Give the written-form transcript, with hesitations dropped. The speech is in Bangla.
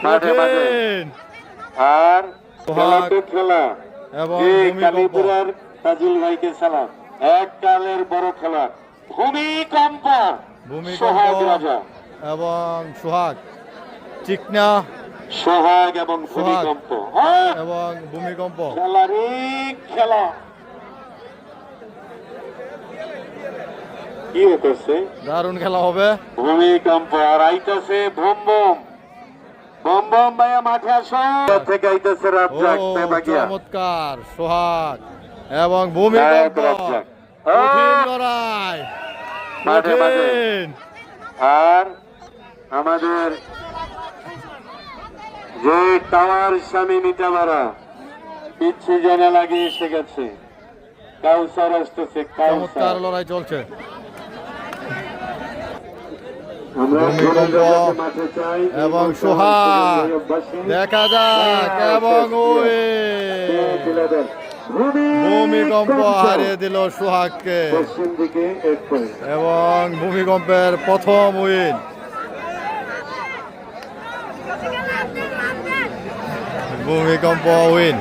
মাঠে মাঠে। কঠিন আর সোহাগ খেলা এবং এই ভূমিকম্প। কালীপুরার তাজুল ভাইকে সালাম। এককালের বড় খেলা ভূমিকম্প। সোহাগ ভূমিকম্প রাজা, এবং সোহাগ, চিকনা সোহাগ এবং সোহাগ ভূমিকম্প। হ্যাঁ, এবং ভূমিকম্প। খেলারই খেলা। কি হতেছে? দারুণ খেলা হবে। ভূমিকম্প আর আইতেছে ভুম বুম। বুম বুম ভাইয়া মাঠে আসো। থেকে আইতেছে ও রাজ্জাক পেবাগিয়া। চমৎকার সোহাগ এবং ভূমিকম্প। রাজ্জাক। কঠিন লড়াই, মাঠে মাঠে। কঠিন। আর আমাদের যে টাওয়ার স্বামী মিটামারা পিচ্ছি জনে লাগিয়ে এসে গেছে। কাউসার আসতেছে, চমৎকার কাউসার। লড়াই চলছে। আমরা ভূমিকম্প মাঠে চাই এবং সোহাগ, দেখা যাক এবং ভূমিকম্প হারিয়ে দিল সোহাগকে পশ্চিম দিকে 1 পয়েন্ট। এবং ভূমিকম্পের প্রথম উইন। ভূমিকম্প উইন।